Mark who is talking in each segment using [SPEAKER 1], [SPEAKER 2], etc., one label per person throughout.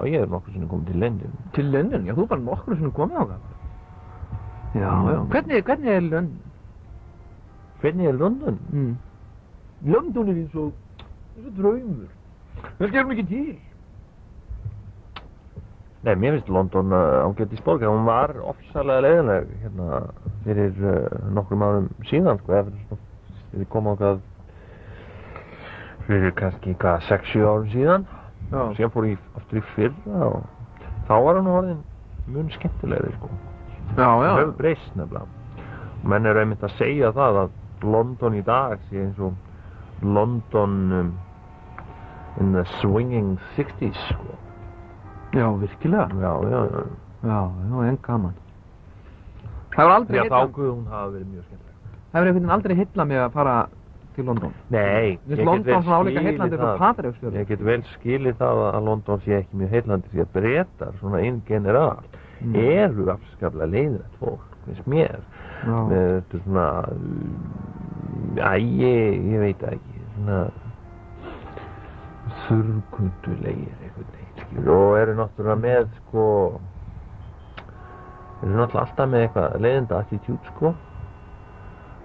[SPEAKER 1] ég nokkur sinnum komið til London.
[SPEAKER 2] Til London? Já, þú bara nokkur sinnum komið á það. Já. Hvernig er London?
[SPEAKER 1] Hvernig er London? London er eins og draumur. Það gerum ekki til. Nei, mér finnst London ágætis borg. Hún var ofsalega leiðinleg hérna fyrir nokkrum árum síðan, sko. Við komum ákvað fyrir kannski 6-7 árum síðan. Já. Síðan fór ég aftur í fyrra og þá var hann orðin mun skemmtilegri, sko.
[SPEAKER 2] Já.
[SPEAKER 1] Það hefur breyst nefnilega. Og menn eru einmitt að segja það að London í dag sé eins og London in the swinging 60s, sko.
[SPEAKER 2] Já, virkilega. Já, en gaman. Það hefur aldrei
[SPEAKER 1] heillað. Já, þá Guðrún hafa verið mjög skemmtileg.
[SPEAKER 2] Það hefur einhvern veginn aldrei heillað mig að fara til London.
[SPEAKER 1] Nei,
[SPEAKER 2] ég get London svona álíka heillandi frá Patreksfjörður.
[SPEAKER 1] Ég get vel skilið það að London sé ekki mjög heillandi því að Bretar, svona in general, eru afskaplega leiðinlegt fólk, finnst mér. Með þetta svona, ég veit ekki, svona þurrkundulegir einhvern veginn, skilur, og eru náttúrulega með, sko, eru náttúrulega alltaf með eitthvað leiðinda attitút, sko.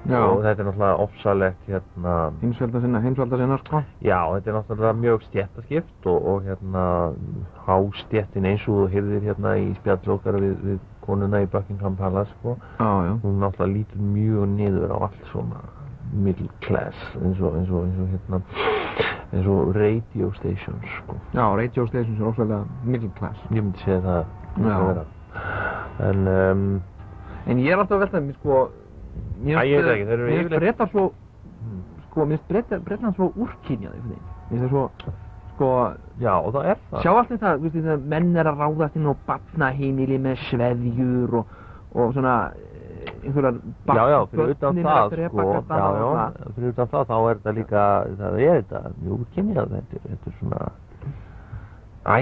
[SPEAKER 1] Já. Og þetta er náttúrulega ofsalegt, hérna... Heimsvalda sinna, sko. Já, þetta er náttúrulega mjög stéttaskipt og hérna, hástéttin eins og þú heyrðir hérna í spjalli okkar við konuna í Buckingham Palace, sko. Já. Hún náttúrulega lítur mjög niður á allt svona middle class, eins og radio stations, sko. Já, radio stations er ofsalega middle class. Ég myndi segja það. Já. En ég er alltaf að velta mér, sko, mér finnst Bretar svo, sko, mér finnst Bretland svo úrkynjað einhvern veginn. Mér finnst það svo, sko... Já, og það er það. Sjá alltaf það, þú veist, þegar menn er að ráðast inn á barnaheimili með sveðjur og svona einhverjar fyrir utan það, sko, fyrir utan það, þá er þetta líka, það er þetta mjög úrkynjað, þetta er svona,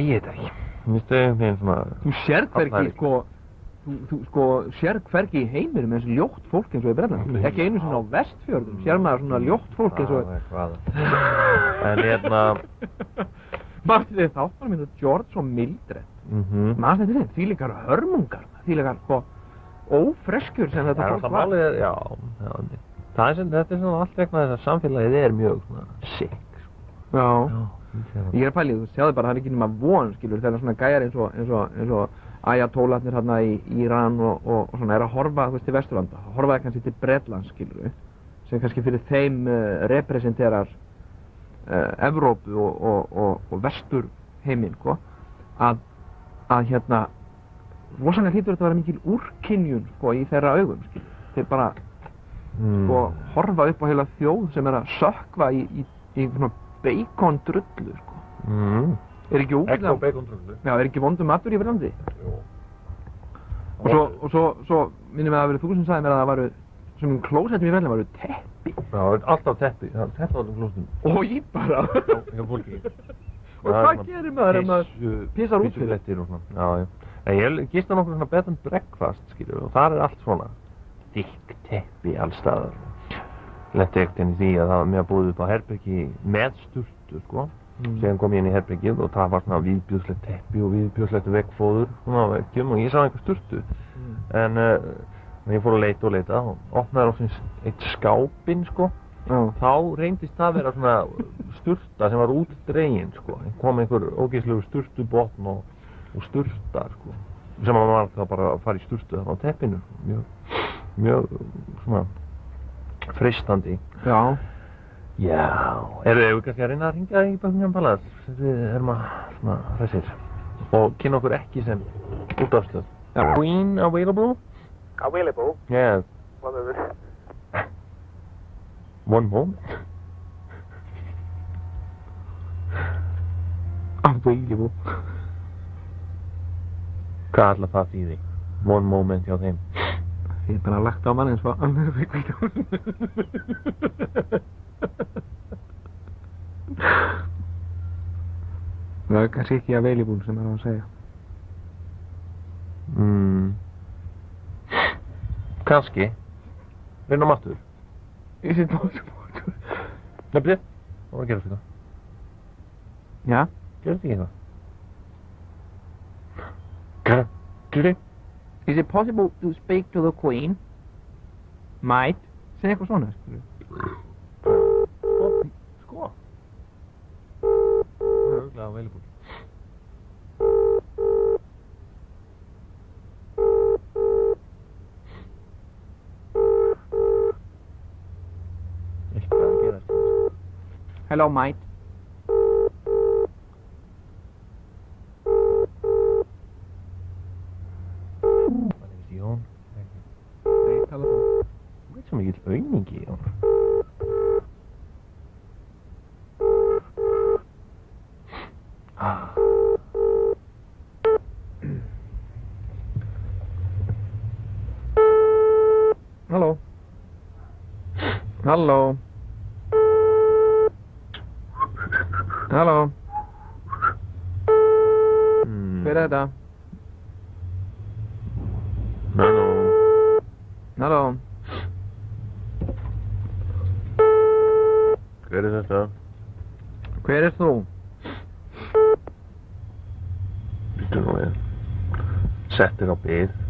[SPEAKER 1] ég veit ekki, mér finnst það einhvern veginn svona... Þú sérð hvergi, sko, þú sérð hvergi í heiminum eins og ljótt fólk eins og í Bretland. Ekki einu svona á Vestfjörðum, sér maður svona ljótt fólk eins og... En hérna... Manstu þið þáttanum eins og George og Mildred. Manstu þetta þið? Þvílíkar hörmungar, þvílíkar, sko, ófreskjur sem þetta fólk var. Já, þetta er svona allt vegna þess að samfélagið er mjög svona sick. Já. Ég er að pæli, þú sjáðu bara, það er ekki nema von, skilur, þegar svona gæjar eins og Ayatollarnir hérna í Íran og svona er að horfa, þú veist, til Vesturlanda, horfaði kannski til Bretlands, skilur, sem kannski fyrir þeim representerar Evrópu og vesturheiminn, sko, að hérna rosalega hlýtur þetta að vera mikil úrkynjun, sko, í þeirra augum, skilur. Þeir bara, sko, horfa upp á heila þjóð sem er að sökkva í svona beikondrullu, sko. Er ekki ógæðlega... Egg og beikondrullu. Já, er ekki vondum matur í Bretlandi? Jú. Og svo minnum við að það verið þú sem sagði mér að það varu, sem klósettum í Bretlandi varu teppi. Já, alltaf teppi. Það er teppi á þessum klósettum. Og ég bara. Já, fólki. Og hvað gerir maður ef maður pissar út fyrir? Písulettir og svona. Já. Ég gista nokkur svona bed and breakfast, skilur, og þar er allt svona þykk teppi allstaðar. Letti ekkert inn í því að það var mér að búið upp á herbergi með sturtu, sko. Síðan kom ég inn í herbergið og það var svona viðbjóðslegt teppi og viðbjóðslegt veggfóður svona á veggjum og ég sá einhver sturtu. En ég fór að leita og opnaði loksins eitt skápinn, sko. Þá reyndist það vera svona sturta sem var útdregin, sko. Kom einhver ógeðslegur sturtubotn og sturtar, sko. Sem að maður var bara að fara í sturtu þarna á teppinu. Mjög svona freistandi. Já. Já, erum við kannski að reyna að hringja í Buckingham Palace? Við erum að svona hressir og kynna okkur ekki sem útvarpsstöð. Queen available?
[SPEAKER 3] Available?
[SPEAKER 1] Yes.
[SPEAKER 3] One moment.
[SPEAKER 1] One moment? Available? Hvað ætla það þýði? One moment hjá þeim? Ég er bara lagt á mann eins og annar veikveit á það er kannski ekki available sem er að segja. Kannski. Reynum aftur. Is it possible? Nefnir, það var að gera þetta. Já? Gerðu þetta ekki eitthvað? Excuse me? Is it possible to speak to the Queen? Might? Segja eitthvað svona,
[SPEAKER 2] Sko. Það er örugglega available. Eitthvað að gera, sko.
[SPEAKER 1] Hello, Might.
[SPEAKER 2] Jón.
[SPEAKER 1] Nei, tala þú.
[SPEAKER 2] Þú veit svo mikill aumingi, Jón.
[SPEAKER 1] Halló. Halló. Halló. Hver er þetta?
[SPEAKER 2] Halló.
[SPEAKER 1] Halló.
[SPEAKER 2] Hver er þetta?
[SPEAKER 1] Hver er þú?
[SPEAKER 2] Býttu nú við. Settir á bið.